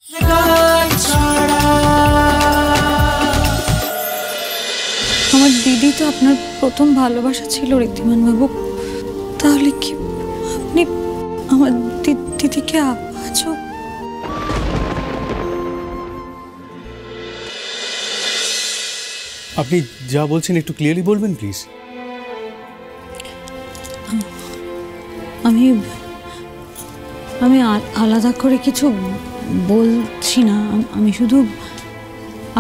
আমার দিদি তো আপনার প্রথম ভালোবাসা ছিল ঋদ্ধিমান বাবু, তাহলে কি আপনি আমার দিদিকে আজও? আপনি যা বলছেন একটু ক্লিয়ারলি বলবেন প্লিজ। আমি আলাদা করে কিছু বলছি না, আমি শুধু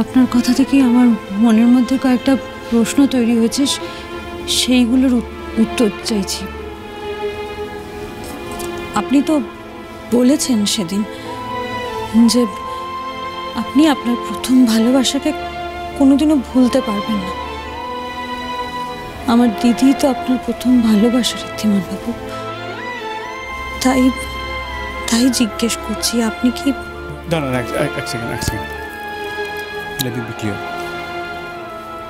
আপনার কথা থেকেই আমার মনের মধ্যে কয়েকটা প্রশ্ন তৈরি হয়েছে, সেইগুলোর উত্তর চাইছি। আপনি তো বলেছেন সেদিন যে আপনি আপনার প্রথম ভালোবাসাকে কোনোদিনও ভুলতে পারবেন না। আমার দিদি তো আপনার প্রথম ভালোবাসা ঋদ্ধিমান বাবু, তাই জিজ্ঞেস করছি আপনি কি? দাঁড়ান এক second. Let me be clear.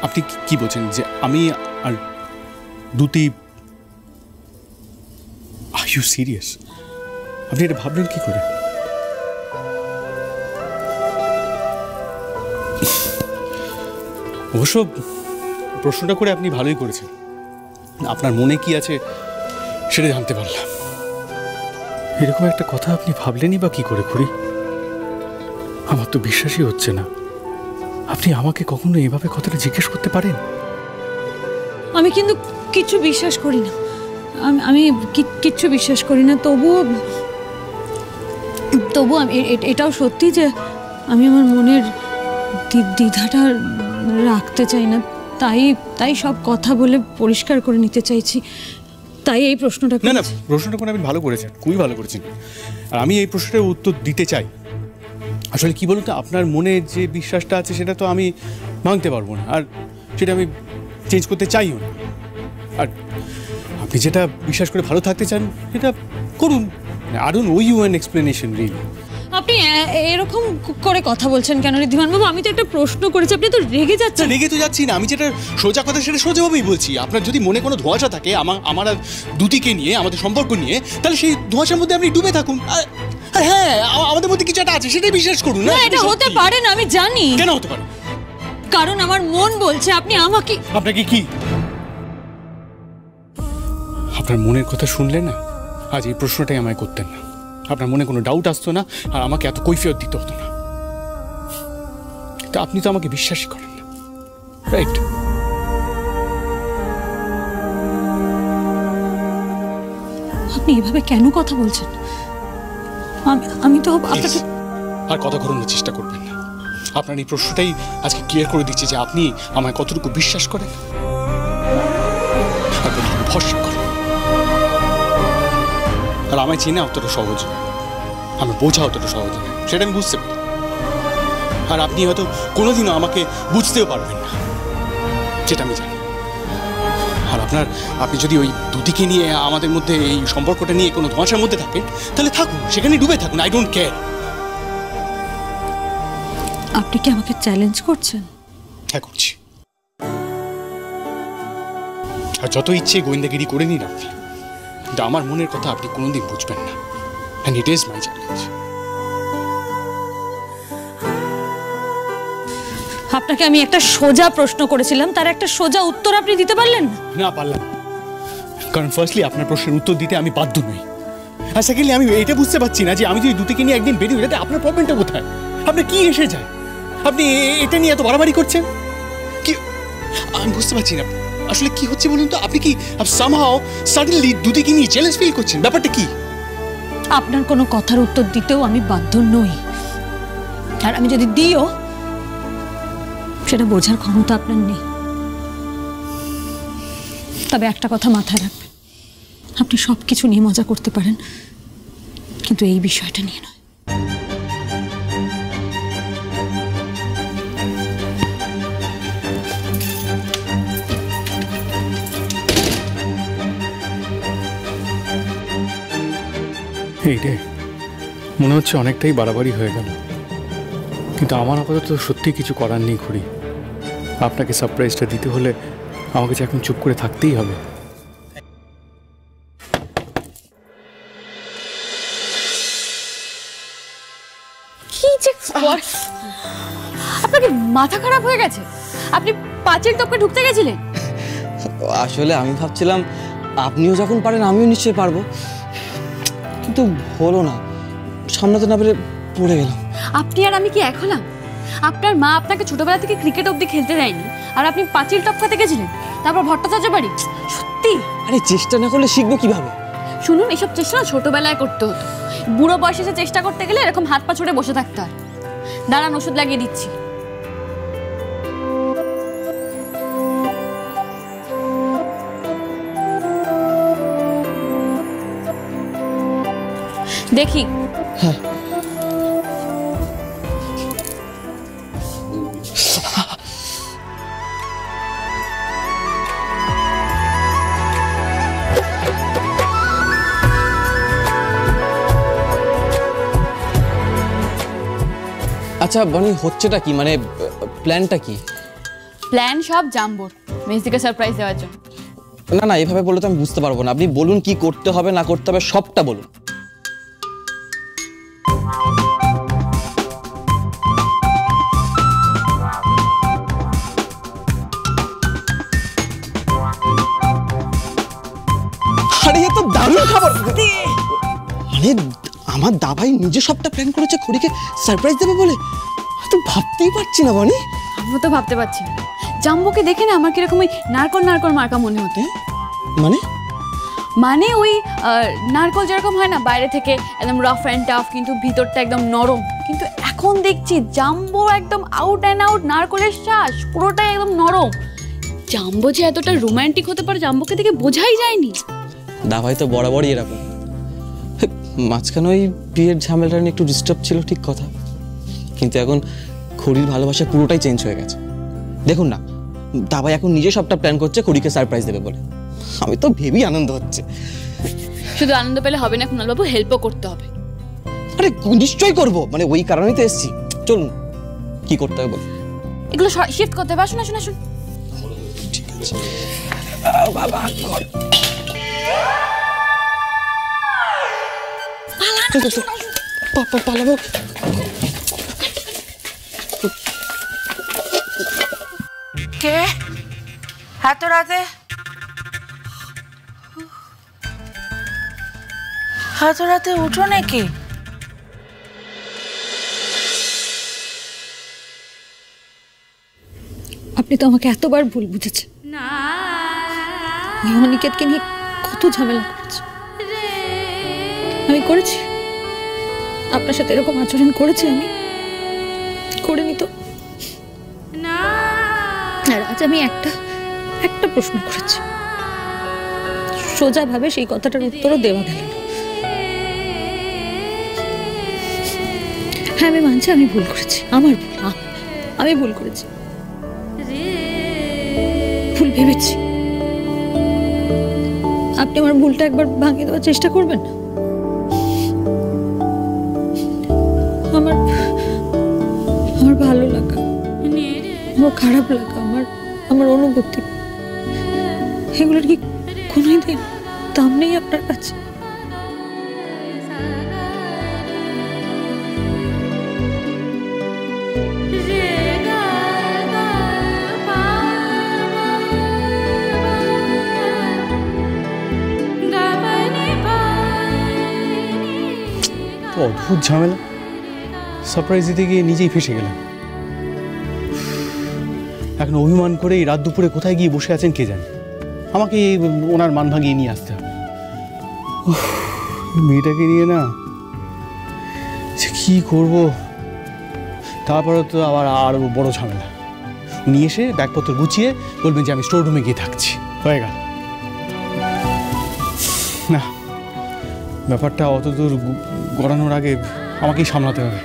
আপনি কি বলছেন যে আমি আর দুটি? Are you serious? আপনি এটা ভাবলেন কি করে? অবশ্য প্রশ্নটা করে আপনি ভালোই করেছেন। আপনার মনে কি আছে সেটা জানতে পারলাম। এরকম একটা কথা আপনি ভাবলেনই বা কি করে খুড়ি? আমার তো বিশ্বাসই হচ্ছে না। আপনি আমাকে কখনো এভাবে কথাটা জিজ্ঞেস করতে পারেন? আমি কিন্তু কিছু বিশ্বাস করি না, আমি কিচ্ছু বিশ্বাস করি না। তবু আমি এটাও সত্যি যে আমি আমার মনের দ্বিধাটা রাখতে চাই না, তাই সব কথা বলে পরিষ্কার করে নিতে চাইছি। তাই এই প্রশ্নটা না প্রশ্নটা করে আপনি ভালো করেছেন, খুবই ভালো করেছেন। আর আমি এই প্রশ্নটার উত্তর দিতে চাই। আসলে কি বলুন তো, আপনার মনে যে বিশ্বাসটা আছে সেটা তো আমি ভাঙতে পারবো না, আর সেটা আমি চেঞ্জ করতে চাইও না। আর আপনি যেটা বিশ্বাস করে ভালো থাকতে চান সেটা করুন। I don't owe you an explanation really. আপনি এরকম করে কথা বলছেন কেন ঋদ্ধিমান বাবু? আমি তো একটা প্রশ্ন করেছি, আপনি তো রেগে যাচ্ছেন। রেগে তো যাচ্ছি না, আমি যেটা সোজা কথা সেটা সোজাভাবেই বলছি। আপনার যদি মনে কোনো ধোঁয়াশা থাকে আমার আর দুটিকে নিয়ে, আমাদের সম্পর্ক নিয়ে, তাহলে সেই ধোঁয়াশার মধ্যে আপনি ডুবে থাকুন। হ্যাঁ, আমাদের মধ্যে কিছু একটা আছে, সেটাই বিশ্বাস করুন। না, এটা হতে পারে না, আমি জানি। কেন হতে পারে? কারণ আমার মন বলছে আপনি আমাকে। আপনাকে কি? আপনার মনের কথা শুনলে না আজ এই প্রশ্নটাই আমায় করতেন না। আপনার মনে কোনো ডাউট আসতো না, আর আমাকে এত কৈফিয়ত দিতে হতো না। তা আপনি তো আমাকে বিশ্বাসই করেন না, রাইট? আপনি এভাবে কেন কথা বলছেন? আমি তো আপনাকে আর কথা ঘোরানোর চেষ্টা করবেন না। আপনার এই প্রশ্নটাই আজকে ক্লিয়ার করে দিচ্ছে যে আপনি আমায় কতটুকু বিশ্বাস করেন আর কতটুকু ভরসা করেন। আর আমায় চেনা অতটা সহজ নয়, আমি বোঝা অতটা সহজ নয়, সেটা আমি বুঝতে পারি। আর আপনি হয়তো কোনোদিনও আমাকে বুঝতেও পারবেন না, যেটা আমি জানি। আর আপনি যদি ওই দুদিকে নিয়ে আমাদের মধ্যে এই সম্পর্কটা নিয়ে কোনো ধোঁয়াশার মধ্যে থাকেন, তাহলে থাকুন, সেখানে ডুবে থাকুন। I don't care. আপনি কি আমাকে চ্যালেঞ্জ করছেন? হ্যাঁ, করছি। আর যত ইচ্ছে গোয়েন্দাগিরি করে নিন আপনি, কিন্তু আমার মনের কথা আপনি কোনোদিন বুঝবেন না। And it is my challenge. আপনাকে আমি একটা সোজা প্রশ্ন করেছিলাম, তার একটা সোজা উত্তর আপনি দিতে পারলেন না? পারলাম। কারণ ফার্স্টলি আপনার প্রশ্নের উত্তর দিতে আমি বাধ্য নই, আর সেকেন্ডলি আমি এটা বুঝতে পারছি না যে আমি যদি দুটিকে নিয়ে একদিন বেরিয়ে যাতে আপনার প্রবলেমটা কোথায়? আপনার কি এসে যায়? আপনি এটা নিয়ে এত বাড়াবাড়ি করছেন কি? আমি বুঝতে পারছি না আসলে কি হচ্ছে বলুন তো। আপনি কি সামহাও সাডেনলি দুটিকে নিয়ে জেলাস ফিল করছেন? ব্যাপারটা কি? আপনার কোনো কথার উত্তর দিতেও আমি বাধ্য নই, আর আমি যদি দিও সেটা বোঝার ক্ষমতা আপনার নেই। তবে একটা কথা মাথায় রাখবেন, আপনি সব কিছু নিয়ে মজা করতে পারেন, কিন্তু এই বিষয়টা নিয়ে নয়। এই রে, মনে হচ্ছে অনেকটাই বাড়াবাড়ি হয়ে গেল, কিন্তু আমার আপাতত সত্যি কিছু করার নেই খুড়ি। আপনাকে সারপ্রাইজটা দিতে হলে আমাকে যে এখন চুপ করে থাকতেই হবে। কি আপনার কি মাথা খারাপ হয়ে গেছে? আপনি পাঁচিল টপকে ঢুকতে গেছিলেন? আসলে আমি ভাবছিলাম আপনিও যখন পারেন আমিও নিশ্চয়ই পারবো, কিন্তু হলো না, সামলাতে না পেরে পড়ে গেলাম। আপনি আর আমি কি এক হলাম? আপনার মা আপনাকে ছোটবেলা থেকে ক্রিকেট অবধি খেলতে দেয়নি, আর আপনি পাঁচিল টপকাতে গেছিলেন, তারপর ভট্টাচার্য বাড়ি। সত্যি আরে চেষ্টা না করলে শিখবো কিভাবে? শুনুন, এসব চেষ্টা ছোটবেলায় করতে হতো, বুড়ো বয়সে এসে চেষ্টা করতে গেলে এরকম হাত পা ছুড়ে বসে থাকতে হয়। দাঁড়ান, ওষুধ লাগিয়ে দিচ্ছি। দেখি। হ্যাঁ। আচ্ছা বনি, হচ্ছেটা কি, মানে প্ল্যানটা কি? প্ল্যান সব জাম্বোর, মেসিকে সারপ্রাইজ দেওয়ার জন্য। না না, এভাবে বললে তো আমি বুঝতে পারবো না। আপনি বলুন কি করতে হবে না করতে হবে, সবটা বলুন। আরে এ তো দারুণ খবর। মানে আমার দাবাই নিজে সবটা প্ল্যান করেছে খুড়িকে সারপ্রাইজ দেবে বলে, তো ভাবতেই পারছি না বনি। আমিও তো ভাবতে পারছি না। জাম্বোকে দেখে না আমার কিরকম ওই নারকল নারকল মার্কা মনে হতো। মানে মানে ওই নারকল যেরকম হয় না, বাইরে থেকে একদম রাফ অ্যান্ড টাফ, কিন্তু ভিতরটা একদম নরম। কিন্তু এখন দেখছি জাম্বো একদম আউট অ্যান্ড আউট নারকলের শ্বাস, পুরোটাই একদম নরম। জাম্বো যে এতটা রোমান্টিক হতে পারে জাম্বোকে দেখে বোঝাই যায়নি। দাবাই তো বরাবরই এরকম। মাঝখানে ওই বিয়ের ঝামেলাটা নিয়ে একটু ডিস্টার্ব ছিল, ঠিক কথা, কিন্তু এখন খুড়ির ভালোবাসা পুরোটাই চেঞ্জ হয়ে গেছে। দেখুন না, দাবাই এখন নিজে সবটা প্ল্যান করছে খুড়িকে সারপ্রাইজ দেবে বলে। আমি তো ভেবেই আনন্দ হচ্ছে। শুধু আনন্দ পেলে হবে না কুণাল বাবু, হেল্পও করতে হবে। আরে নিশ্চয়ই করবো, মানে ওই কারণেই তো এসেছি। চলুন, কি করতে হবে বলুন। এগুলো শিফট করতে হবে। আসুন আসুন আসুন। ঠিক আছে বাবা, পালাবো। কে এত রাতে? এত রাতে উঠো নাকি? আপনি তো আমাকে এতবার ভুল বুঝেছেন। আমি অনিকেতকে নিয়ে কত ঝামেলা করেছি। আমি করেছি, আপনার সাথে এরকম আচরণ করেছি, আমি করিনি তো। আর আজ আমি একটা প্রশ্ন করেছি, সোজাভাবে সেই কথাটার উত্তরও দেওয়া গেল না। হ্যাঁ, আমি মানছি আমি ভুল করেছি, আমার ভুল, আমি ভুল করেছি, ভুল ভেবেছি। আপনি আমার ভুলটা একবার ভাঙিয়ে দেওয়ার চেষ্টা করবেন। আমার ভালো লাগা, আমার খারাপ লাগা, আমার অনুভূতি, এগুলোর কি কোনোই দিন দাম নেই আপনার কাছে? অদ্ভুত ঝামেলা, সারপ্রাইজ দিতে গিয়ে নিজেই ফেসে গেলাম। এখন অভিমান করে এই রাত দুপুরে কোথায় গিয়ে বসে আছেন কে জানে। আমাকে ওনার মান ভাঙিয়ে নিয়ে আসতে হবে। মেয়েটাকে নিয়ে না কি করব, তারপরে তো আবার আরো বড় ঝামেলা। উনি এসে ব্যাগপত্র গুছিয়ে বলবেন যে আমি স্টোর রুমে গিয়ে থাকছি, হয়ে গেল। না, ব্যাপারটা অতদূর গড়ানোর আগে আমাকেই সামলাতে হবে।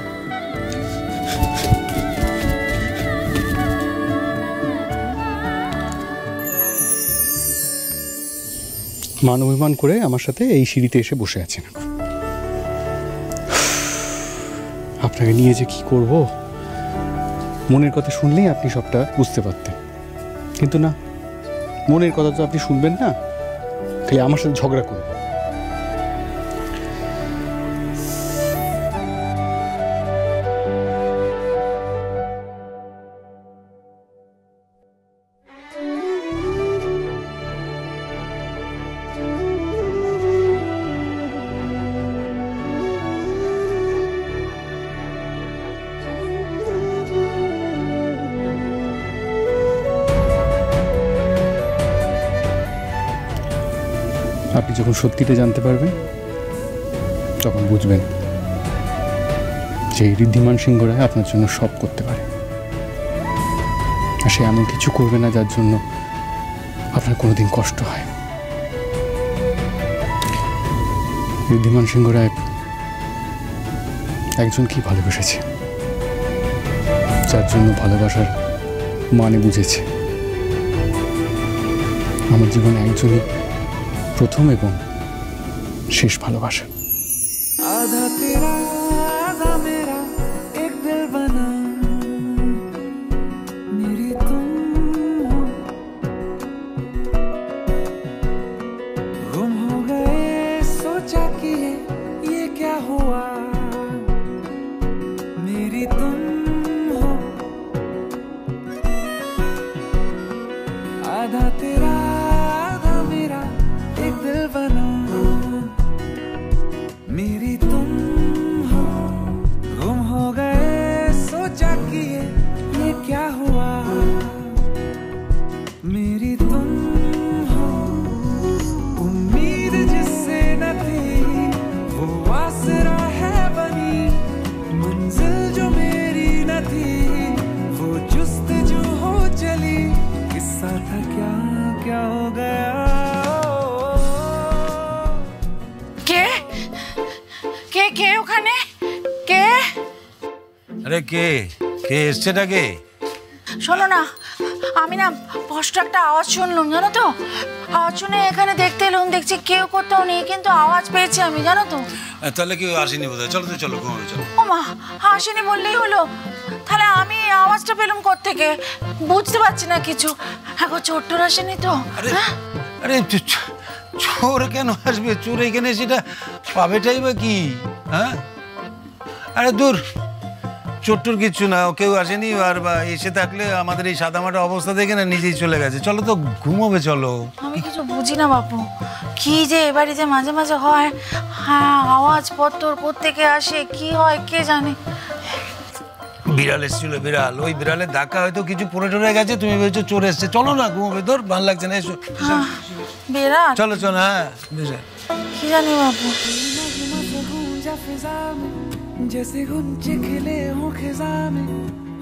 মান অভিমান করে আমার সাথে এই সিঁড়িতে এসে বসে আছেন। আপনাকে নিয়ে যে কি করব, মনের কথা শুনলেই আপনি সবটা বুঝতে পারতেন, কিন্তু না, মনের কথা তো আপনি শুনবেন না, খালি আমার সাথে ঝগড়া করুন। আপনি যখন সত্যিটা জানতে পারবেন তখন বুঝবেন যে এই ঋদ্ধিমান সিংহ রায় আপনার জন্য সব করতে পারে, আর সে এমন কিছু করবে না যার জন্য আপনার কোনোদিন কষ্ট হয়। ঋদ্ধিমান সিংহ রায় একজনকেই ভালোবেসেছে, যার জন্য ভালোবাসার মানে বুঝেছে। আমার জীবনে একজনই প্রথম এবং শেষ ভালোবাসা। आधा तेरा आधा मेरा एक दिल बना, मेरी तुम हो, गुम हो गए सोचा कि ये क्या हुआ, मेरी तुम हो, आधा तेरा आधा मेरा एक दिल बना, मेरी तुम हो, गुम हो गए सोचा कि ये क्या हुआ, मेरी तुम हो, उम्मीद जिससे न थी वो आसरा है बनी, मंजिल जो मेरी न थी वो जुस्तजू हो चली, किस्सा था क्या क्या हो गया। কে কে কে ওখানে কে? আরে কে কে এসছেটা কে? শোনো না, আমি না স্পষ্ট একটা আওয়াজ শুনলাম, জানো তো? আওয়াজ শুনে এখানে দেখতে এলাম, দেখছি কেউ কোথাও নেই, কিন্তু আওয়াজ পেয়েছি আমি, জানো তো? তাহলে কেউ আসেনি বোধ হয়। চলো তো, চলো ঘুমাবে, চলো। ও মা, আসেনি বললেই হলো? তাহলে আমি আওয়াজটা পেলাম কোত্থেকে? বুঝতে পারছি না কিছু। এখন চোরটোর আসেনি তো? আরে হ্যাঁ? আরে চোর কেন আসবে? চোর এখানে সেটা পাবেটাই বা কি? হ্যাঁ, আরে দূর, চোরটোর কিচ্ছু না, কেউ আসেনি। আর বা এসে থাকলে আমাদের এই সাদামাটা অবস্থা দেখে না নিজেই চলে গেছে। চলো তো ঘুমোবে, চলো। আমি কিছু বুঝি না বাপু, কি যে এ বাড়িতে মাঝে মাঝে হয়। হ্যাঁ, আওয়াজ পত্তর কোত্থেকে আসে, কি হয় কে জানে। বিড়াল এসেছিল, বিড়াল। ওই বিড়ালের ধাক্কা হয়তো কিছু পড়ে টরে গেছে, তুমি ভেবেছো চোর এসছে। চলো না ঘুমোবে, তোর ভালো লাগছে না, এসো। বিরাট, চলো চলো, হ্যাঁ বিশাল। কি জানি বাপু। गूंजा फिजा में जैसे गुंजे खिले हो खिजा में,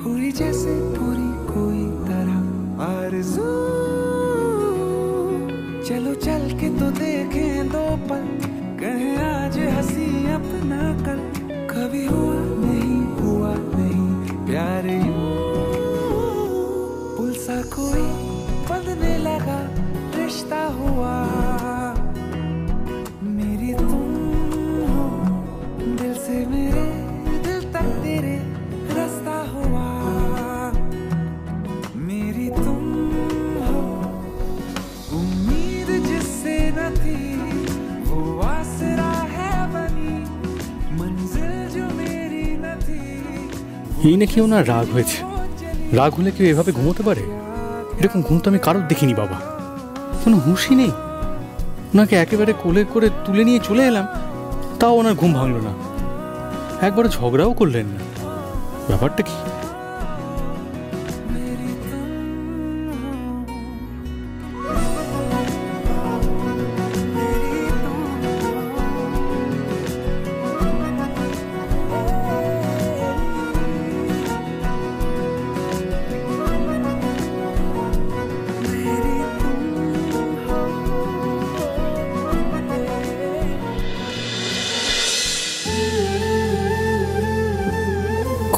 हुई जैसे पूरी कोई तरह आरज़ू, चलो चल के तो देखें दो पल, कहें आज हंसी अपना कल, कभी हुआ नहीं प्यार यूं, पुल सा कोई बंधने लगा रिश्ता हुआ, मेरी तुम हो, दिल से मेरे दिल तक तेरे रास्ता हुआ, मेरी तुम हो, उम्मीद जिससे न थी वो आसरा है बनी, मंजिल जो मेरी न थी। এই নাকি ওনার রাগ হয়েছে। রাগ হলে কেউ এভাবে ঘুমোতে পারে? এরকম ঘুম তো আমি কারোর দেখিনি বাবা। কোনো হুঁশই নেই। ওনাকে একেবারে কোলে করে তুলে নিয়ে চলে এলাম, তাও ওনার ঘুম ভাঙলো না। একবারও ঝগড়াও করলেন না। ব্যাপারটা কি?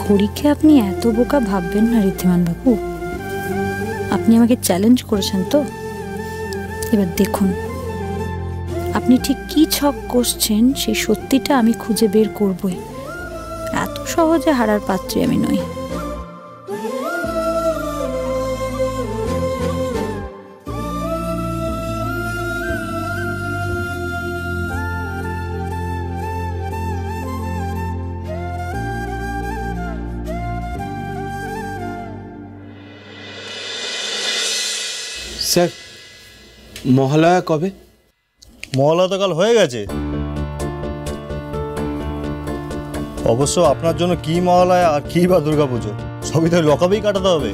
ঘড়িকে আপনি এত বোকা ভাববেন না ঋদ্ধিমান বাবু। আপনি আমাকে চ্যালেঞ্জ করেছেন তো, এবার দেখুন আপনি ঠিক কি ছক কষছেন সেই সত্যিটা আমি খুঁজে বের করবই। এত সহজে হারার পাত্রী আমি নই। স্যার, মহালয়া কবে? মহালয়া তো কাল হয়ে গেছে। অবশ্য আপনার জন্য কি মহালয়া আর কি বা দুর্গাপুজো, সবই তো লকাবেই কাটাতে হবে।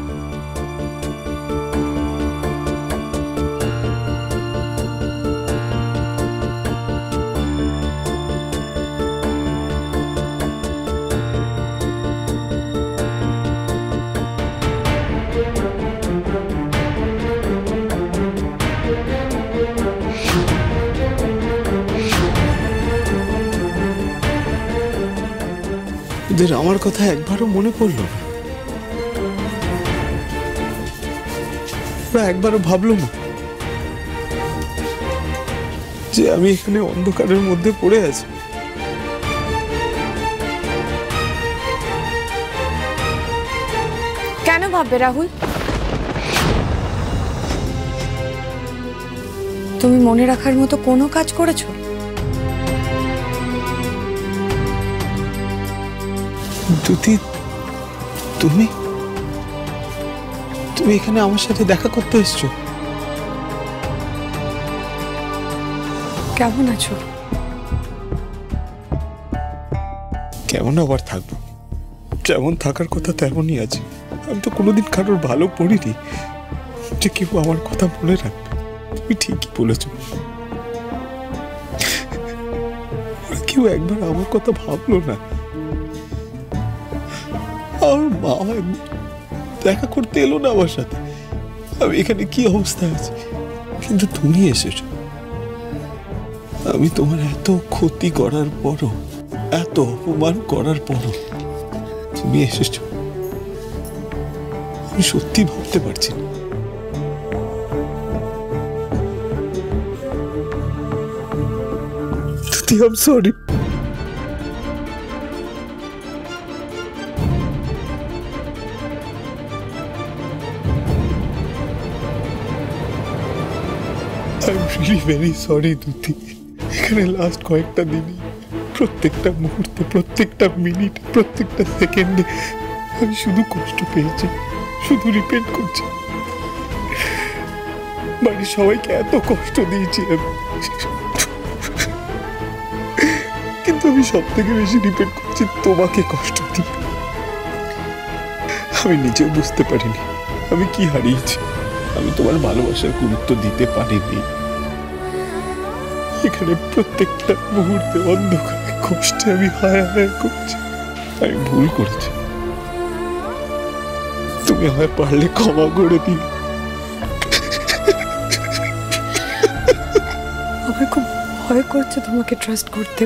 তোদের আমার কথা একবারও মনে পড়লো না? ওরা একবারও ভাবলো না যে আমি এখানে অন্ধকারের মধ্যে পড়ে আছি? কেন ভাববে রাহুল? তুমি মনে রাখার মতো কোনো কাজ করেছো? দুতি, তুমি তুমি এখানে আমার সাথে দেখা করতে এসছো? কেমন আছো? কেমন আবার থাকবো? যেমন থাকার কথা তেমনই আছে। আমি তো কোনোদিন কারোর ভালো পড়িনি যে কেউ আমার কথা মনে রাখবে। তুমি ঠিকই বলেছ, কেউ একবার আমার কথা ভাবলো না। আমার মা দেখা করতে এলো না আমার সাথে। আমি এখানে কি অবস্থায় আছি, কিন্তু তুমি এসেছো। আমি তোমার এত ক্ষতি করার পরও, এত অপমান করার পরও তুমি এসেছো। আমি সত্যি ভাবতে পারছি না। I'm sorry. I'm really very sorry, দুতি। এখানে লাস্ট কয়েকটা দিনে, প্রত্যেকটা মুহূর্তে, প্রত্যেকটা মিনিটে, প্রত্যেকটা সেকেন্ডে আমি শুধু কষ্ট পেয়েছি, শুধু রিপেন্ট করছি। বাড়ির সবাইকে এত কষ্ট দিয়েছি আমি, কিন্তু আমি সব থেকে বেশি রিপেন্ট করছি তোমাকে কষ্ট দিয়ে। আমি নিজেও বুঝতে পারিনি আমি কি হারিয়েছি। আমি তোমার ভালোবাসার গুরুত্ব দিতে পারিনি। এখানে প্রত্যেকটা মুহূর্তে অন্ধকারে কষ্টে আমি হায় হায় করছি। আমি ভুল করেছি, তুমি আমায় পারলে ক্ষমা করে দিও। আমার খুব ভয় করছে তোমাকে ট্রাস্ট করতে।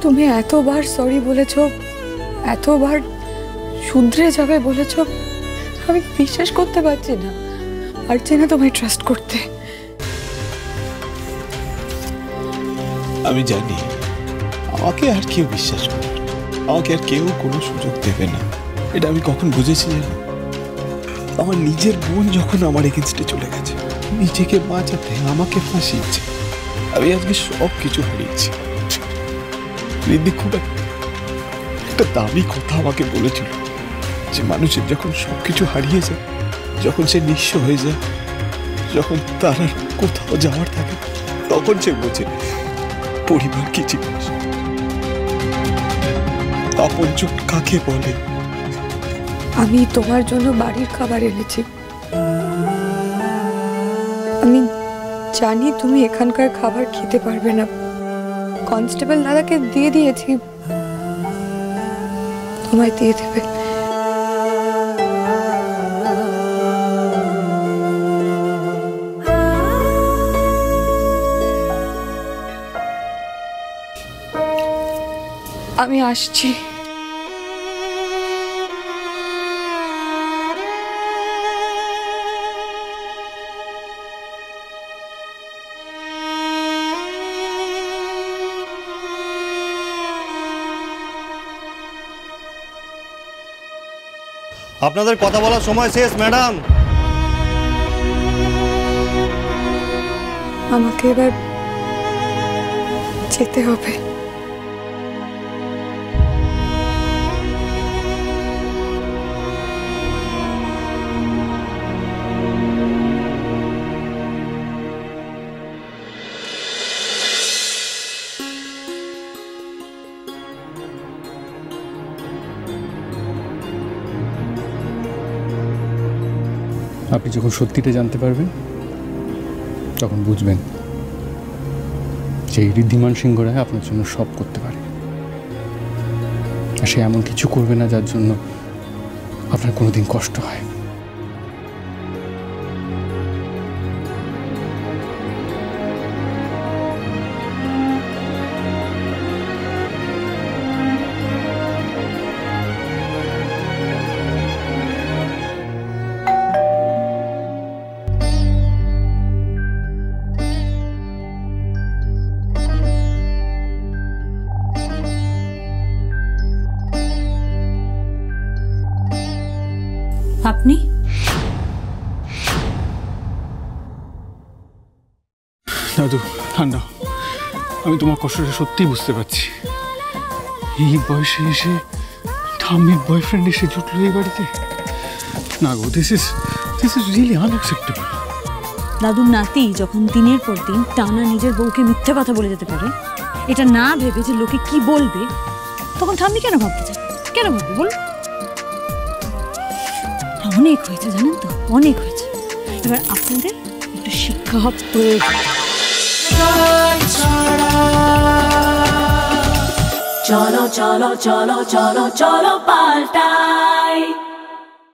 তুমি এতবার সরি বলেছ, এতবার শুধরে যাবে বলেছ, আমি বিশ্বাস করতে পারছি না, পারছি না তোমায় ট্রাস্ট করতে। আমি জানি আমাকে আর কেউ বিশ্বাস করবে না, আমাকে আর কেউ কোনো সুযোগ দেবে না। এটা আমি কখন বুঝেছি জানো? আমার নিজের বোন যখন আমার এগেনস্টে চলে গেছে, নিজেকে বাঁচাতে আমাকে ফাঁসিয়েছে। আমি আজকে সব কিছু হারিয়েছি। রিদ্ধি খুব একটা দামি কথা আমাকে বলেছিল যে মানুষের যখন সব কিছু হারিয়ে যায়, যখন সে নিঃস্ব হয়ে যায়, যখন তার আর কোথাও যাওয়ার থাকে, তখন সে বোঝে পরিবার কি জিনিস, আপনজন কাকে বলে। আমি তোমার জন্য বাড়ির খাবার এনেছি। আমি জানি তুমি এখানকার খাবার খেতে পারবে না, কনস্টেবল দাদাকে দিয়ে দিয়েছি, তোমায় দিয়ে দেবে। আমি আসছি। আপনাদের কথা বলার সময় শেষ ম্যাডাম। আমাকে এবার যেতে হবে। আপনি যখন সত্যিটা জানতে পারবেন তখন বুঝবেন যে এই ঋদ্ধিমান সিংহ রায় আপনার জন্য সব করতে পারে, আর সে এমন কিছু করবে না যার জন্য আপনার কোনোদিন কষ্ট হয়। আপনি? দাদু ঠান্ডা, আমি তোমার কষ্টটা সত্যিই বুঝতে পারছি। এই বয়সে এসে ঠাম্মির বয়ফ্রেন্ড এসে জুটলো এই বাড়িতে। না গো, দিস ইজ রিয়েলি আনঅ্যাকসেপ্টেবল। দাদুর নাতি যখন দিনের পর দিন টানা নিজের বউকে মিথ্যে কথা বলে যেতে পারে, এটা না ভেবে যে লোকে কি বলবে, তখন ঠাম্মি কেন ভাবতে চায়? কেন ভাববে বল? অনেক হয়েছে জানেন তো, অনেক হয়েছে। এবার আপনাদের একটু শিক্ষা হওয়া প্রয়োজন। চলো চলো চলো চলো চলো পাল্টাই।